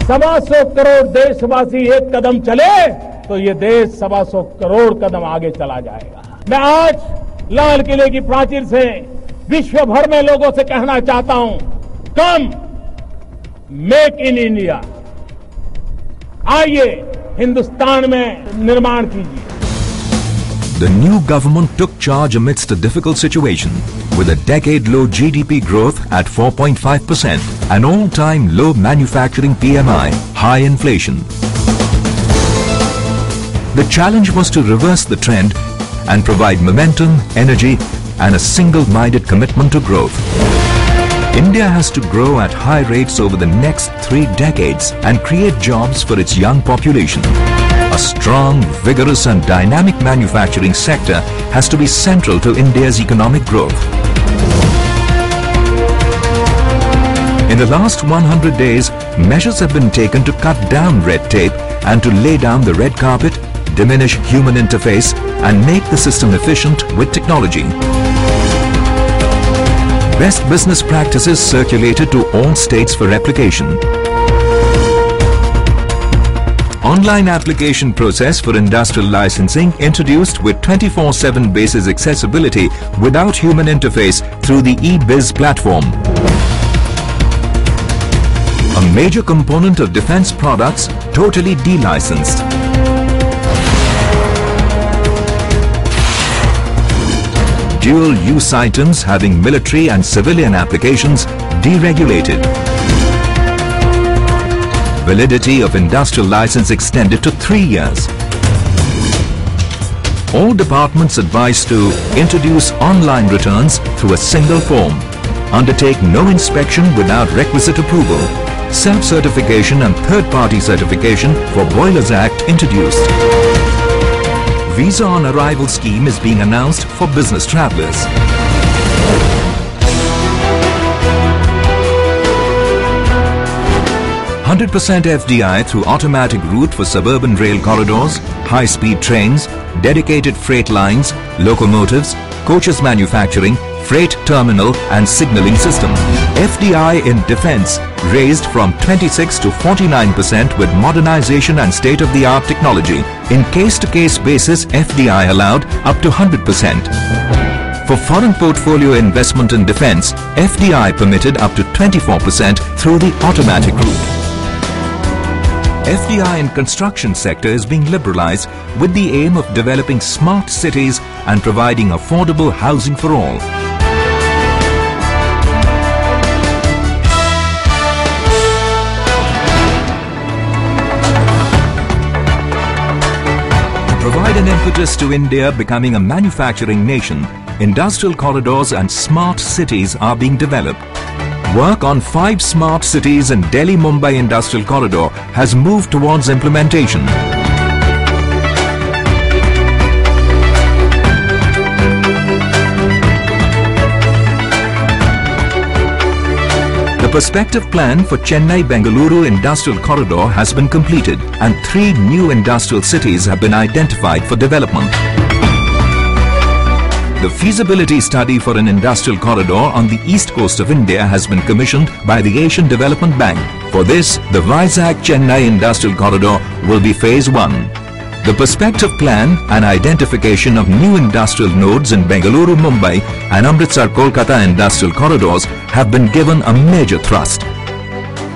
125 करोड़ देशवासी एक कदम चले तो ये देश 125 करोड़ कदम आगे चला जाएगा। मैं आज लाल किले की प्राचीर से विश्व भर में लोगों से कहना चाहता हूं, कम मेक इन इंडिया, आइए हिंदुस्तान में निर्माण कीजिए। The new government took charge amidst a difficult situation with a decade-low GDP growth at 4.5%, an all-time low manufacturing PMI, high inflation. The challenge was to reverse the trend and provide momentum, energy and a single-minded commitment to growth. India has to grow at high rates over the next 3 decades and create jobs for its young population. A strong, vigorous and dynamic manufacturing sector has to be central to India's economic growth. In the last 100 days, measures have been taken to cut down red tape and to lay down the red carpet, diminish human interface and make the system efficient with technology. Best business practices circulated to all states for replication. Online application process for industrial licensing introduced with 24/7 basis accessibility without human interface through the eBiz platform. A major component of defense products totally delicensed. Dual-use items having military and civilian applications deregulated. Validity of industrial license extended to 3 years. All departments advised to introduce online returns through a single form. Undertake no inspection without requisite approval. Self-certification and third-party certification for Boilers Act introduced. Visa on arrival scheme is being announced for business travellers. 100% FDI through automatic route for suburban rail corridors, high-speed trains, dedicated freight lines, locomotives, coaches manufacturing, freight terminal and signalling system. FDI in defence raised from 26 to 49% with modernization and state-of-the-art technology. In case-to-case basis, FDI allowed up to 100%. For foreign portfolio investment in defence, FDI permitted up to 24% through the automatic route. FDI in construction sector is being liberalized with the aim of developing smart cities and providing affordable housing for all. To provide an impetus to India becoming a manufacturing nation, industrial corridors and smart cities are being developed. Work on 5 smart cities in Delhi-Mumbai Industrial Corridor has moved towards implementation. The perspective plan for Chennai-Bengaluru Industrial Corridor has been completed and 3 new industrial cities have been identified for development. The feasibility study for an industrial corridor on the east coast of India has been commissioned by the Asian Development Bank. For this, the Vizag-Chennai Industrial Corridor will be Phase 1. The perspective plan and identification of new industrial nodes in Bengaluru, Mumbai and Amritsar-Kolkata industrial corridors have been given a major thrust.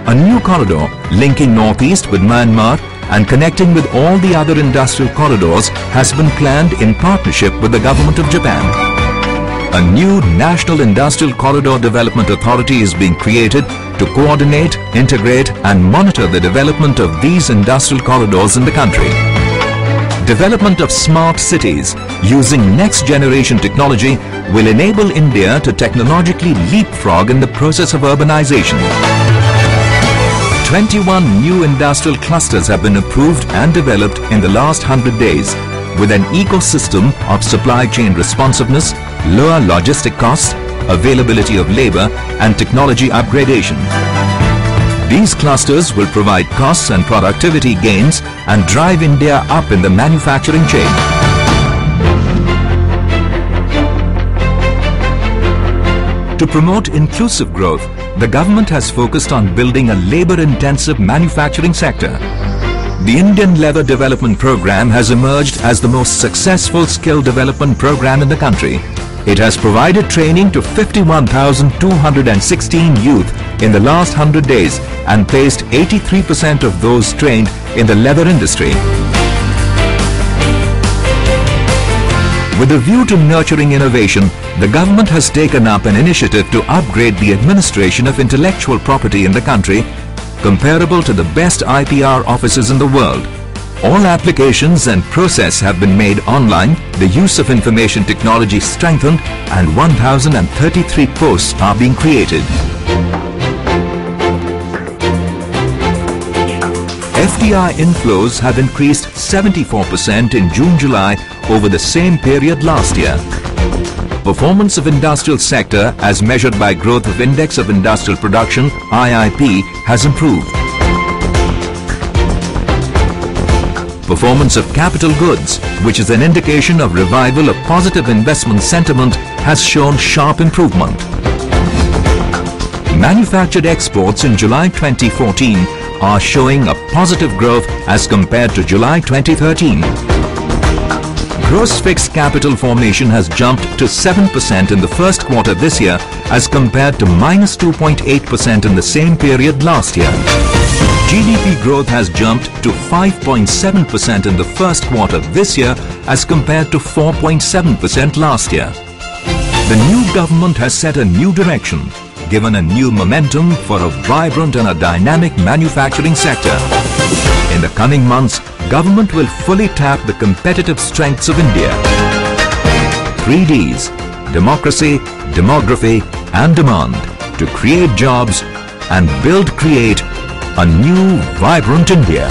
A new corridor linking northeast with Myanmar and connecting with all the other industrial corridors has been planned in partnership with the Government of Japan. A new National Industrial Corridor Development Authority is being created to coordinate, integrate and monitor the development of these industrial corridors in the country. Development of smart cities using next-generation technology will enable India to technologically leapfrog in the process of urbanization. 21 new industrial clusters have been approved and developed in the last 100 days with an ecosystem of supply chain responsiveness, lower logistic costs, availability of labor and technology upgradation. These clusters will provide costs and productivity gains and drive India up in the manufacturing chain. To promote inclusive growth, the government has focused on building a labor-intensive manufacturing sector. The Indian Leather Development Program has emerged as the most successful skill development program in the country. It has provided training to 51,216 youth in the last 100 days and placed 83% of those trained in the leather industry. With a view to nurturing innovation, the government has taken up an initiative to upgrade the administration of intellectual property in the country, comparable to the best IPR offices in the world. All applications and process have been made online, the use of information technology strengthened, and 1,033 posts are being created. FDI inflows have increased 74% in June-July over the same period last year. Performance of industrial sector as measured by growth of Index of Industrial Production IIP has improved. Performance of capital goods, which is an indication of revival of positive investment sentiment, has shown sharp improvement. Manufactured exports in July 2014 are showing a positive growth as compared to July 2013. Gross fixed capital formation has jumped to 7% in the first quarter this year as compared to -2.8% in the same period last year. GDP growth has jumped to 5.7% in the first quarter this year as compared to 4.7% last year. The new government has set a new direction, given a new momentum for a vibrant and a dynamic manufacturing sector. In the coming months, government will fully tap the competitive strengths of India. 3 Ds, democracy, demography and demand, to create jobs and create a new vibrant India.